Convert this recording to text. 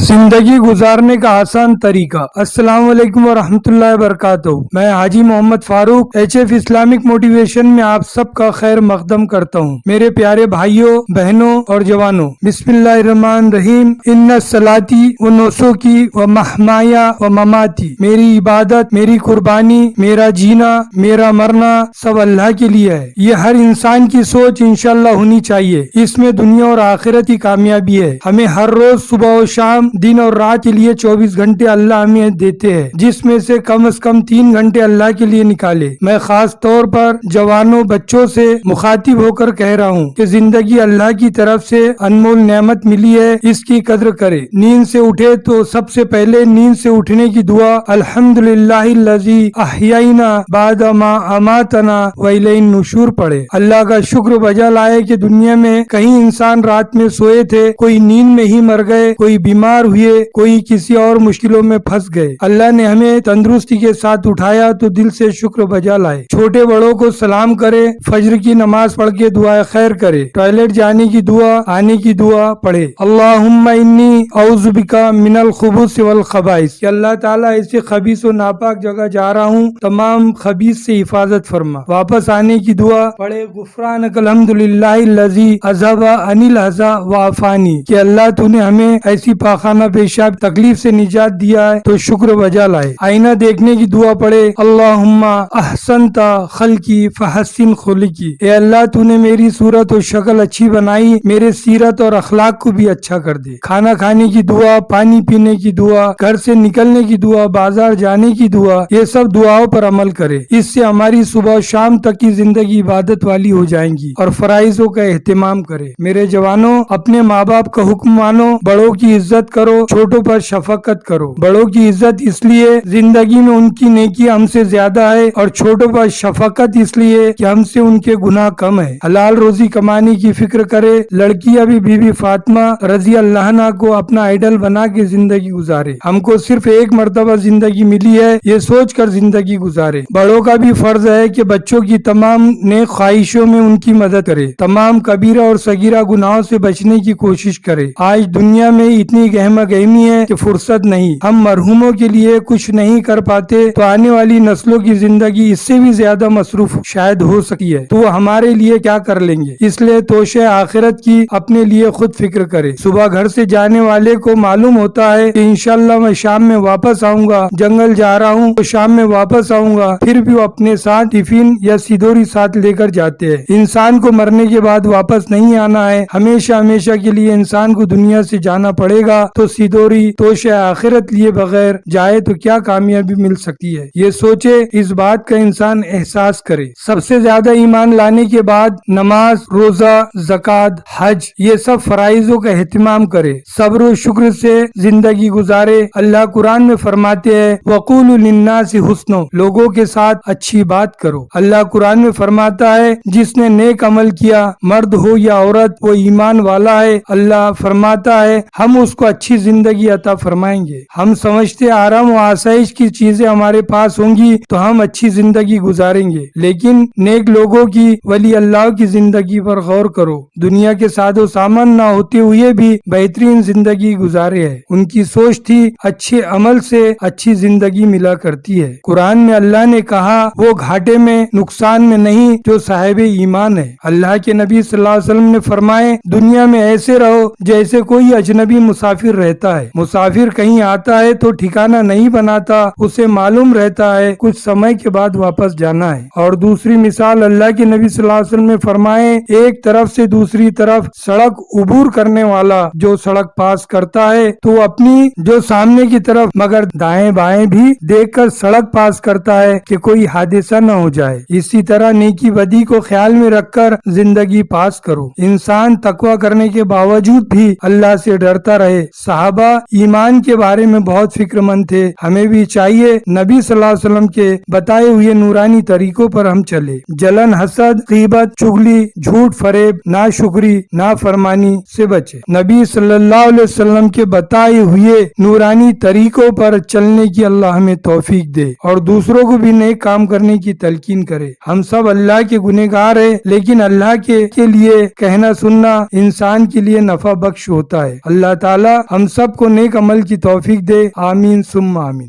जिंदगी गुजारने का आसान तरीका। अस्सलाम वालेकुम व रहमतुल्लाहि व बरकातहू। मैं Haji Mohammad Farooq HF Islamic motivation में आप सबका खैर मकदम करता हूँ। मेरे प्यारे भाइयों बहनों और जवानों, बिस्मिल्लाहिर्रहमानिर्रहीम। इन्ना सलाती व नुसुकी व महमाया व ममाती, मेरी इबादत, मेरी कुर्बानी, मेरा जीना, मेरा मरना सब अल्लाह के लिए है। ये हर इंसान की सोच इंशाअल्लाह होनी चाहिए। इसमें दुनिया और आखिरत की कामयाबी है। हमें हर रोज सुबह और शाम, दिन और रात के लिए 24 घंटे अल्लाह हमें देते हैं, जिसमें से कम 3 घंटे अल्लाह के लिए निकाले। मैं खास तौर पर जवानों बच्चों से मुखातिब होकर कह रहा हूँ कि जिंदगी अल्लाह की तरफ से अनमोल नेमत मिली है, इसकी कद्र करे। नींद से उठे तो सबसे पहले नींद से उठने की दुआ अल्हम्दुलिल्लाहिल्लज़ी अहयाना बादा मा अमातना व इलैहिन नुशूर पढ़े। अल्लाह का शुक्र बजा लाए कि दुनिया में कई इंसान रात में सोए थे, कोई नींद में ही मर गए, कोई बीमार हुए, कोई किसी और मुश्किलों में फंस गए। अल्लाह ने हमें तंदुरुस्ती के साथ उठाया तो दिल से शुक्र बजा लाए। छोटे बड़ों को सलाम करे, फजर की नमाज पढ़ के दुआ खैर करे, टॉयलेट जाने की दुआ, आने की दुआ पढ़े। अल्लाहुम्मा इन्नी औज़ु बिका मिनल खुबूस वल खबाइस, अल्लाह ताला ऐसे खबीस और नापाक जगह जा रहा हूँ, तमाम खबीस से हिफाजत फरमा। वापस आने की दुआ पढ़े। गुफरानकल हम्दुलिल्लाहिल्लज़ी अज़हबा अनिल हज़ा व आफ़ानी, कि अल्लाह तूने हमें ऐसी पाखाना पेशाब तकलीफ से निजात दिया है तो शुक्र बजा लाए। आईना देखने की दुआ पढ़े। अल्लाहुम्मा अहसनता खल्की फहस्सिन खुलिकी, ए अल्लाह तूने मेरी सूरत और शक्ल अच्छी बनाई, मेरे सीरत और अखलाक को भी अच्छा कर दे। खाना खाने की दुआ, पानी पीने की दुआ, घर से निकलने की दुआ, बाजार जाने की दुआ, ये सब दुआओं पर अमल करे। इससे हमारी सुबह शाम तक की जिंदगी इबादत वाली हो जाएंगी और फराइजों का एहतमाम करे। मेरे जवानों, अपने माँ बाप का हुक्म मानो, बड़ों की इज्जत करो, छोटों पर शफकत करो। बड़ों की इज्जत इसलिए जिंदगी में उनकी नेकी हमसे ज्यादा है, और छोटों पर शफकत इसलिए कि हमसे उनके गुनाह कम है। हलाल रोजी कमाने की फिक्र करे। लड़कियां भी बीबी फातिमा रजी अल्लाह अन्हा को अपना आइडल बना के जिंदगी गुजारे। हमको सिर्फ एक मर्तबा जिंदगी मिली है, ये सोच कर जिंदगी गुजारे। बड़ों का भी फर्ज है कि बच्चों की तमाम नेक ख्वाहिशों में उनकी मदद करे, तमाम कबीरा और सगीरा गुनाहों से बचने की कोशिश करे। आज दुनिया में इतनी गहमा गहमी है कि फुर्सत नहीं। हम मरहूमों के लिए कुछ नहीं कर पाते तो आने वाली नस्लों की जिंदगी इससे भी ज्यादा मसरूफ शायद हो सकती है, तो हमारे लिए क्या कर लेंगे। इसलिए तोशे आखिरत की अपने लिए खुद फिक्र करे। सुबह घर से जाने वाले को मालूम होता है कि इंशाल्लाह मैं शाम में वापस आऊंगा, जंगल जा रहा हूँ तो शाम में वापस आऊंगा, फिर भी वो अपने साथ टिफिन या सिदोरी साथ लेकर जाते हैं। इंसान को मरने के बाद वापस नहीं आना है, हमेशा हमेशा के लिए इंसान को दुनिया से जाना पड़ेगा, तो सिदोरी तोशे आखिरत लिए बगैर जाए तो क्या कामयाबी मिल सकती है। ये सोचे, इस बात का इंसान एहसास करे। सबसे ज्यादा ईमान लाने के बाद नमाज, रोजा, ज़कात, हज, ये सब फराइजों का एहतमाम करे। सब्र और शुक्र से जिंदगी गुजारे। अल्लाह कुरान में फरमाते हैं वक़ूलु लिन्नासि हुस्नो, लोगों के साथ अच्छी बात करो। अल्लाह कुरान में फरमाता है जिसने नेक अमल किया, मर्द हो या औरत, वो ईमान वाला है। अल्लाह फरमाता है हम उसको अच्छी जिंदगी अता फरमाएंगे। हम समझते आराम और आसाइश की चीजें हमारे पास होंगी तो हम अच्छी जिंदगी गुजारेंगे, लेकिन नेक लोगों की, वली अल्लाह की जिंदगी पर गौर करो। दुनिया के सादो सामान ना होते हुए भी बेहतरीन जिंदगी गुजारे है। उनकी सोच थी अच्छे अमल से अच्छी जिंदगी मिला करती है। कुरान में अल्लाह ने कहा वो घाटे में, नुकसान में नहीं जो साहिब ईमान है। अल्लाह के नबी सल्लल्लाहु अलैहि वसल्लम ने फरमाए दुनिया में ऐसे रहो जैसे कोई अजनबी मुसाफिर रहता है। मुसाफिर कहीं आता है तो ठिकाना नहीं बनाता, उसे मालूम रहता है कुछ समय के बाद वापस जाना है। और दूसरी मिसाल अल्लाह के नबी सल्लल्लाहु अलैहि वसल्लम ने फरमाए एक तरफ से दूसरी तरफ सड़क उबूर करने वाला जो सड़क पास करता है तो अपनी जो सामने की तरफ मगर दाएं बाएं भी देखकर सड़क पास करता है कि कोई हादसा न हो जाए। इसी तरह नेकी बदी को ख्याल में रखकर जिंदगी पास करो। इंसान तकवा करने के बावजूद भी अल्लाह से डरता रहे। सहाबा ईमान के बारे में बहुत फिक्रमंद थे। हमें भी चाहिए नबी सल्लल्लाहु अलैहि वसल्लम के बताए हुए नूरानी तरीकों पर हम चले। जलन, हसद, गीबत, चुगली, झूठ, फरेब, नाशुक्री, नाफरमानी से बचे। नबी सल्लल्लाहु अलैहि वसल्लम के बताए हुए नूरानी तरीकों पर चलने की अल्लाह हमें तौफीक दे और दूसरों को भी नेक काम करने की तलकीन करे। हम सब अल्लाह के गुनहगार है, लेकिन अल्लाह के लिए कहना सुनना इंसान के लिए नफा बख्श होता है। अल्लाह ताला ہم سب کو نیک عمل کی توفیق دے، آمین ثم آمین۔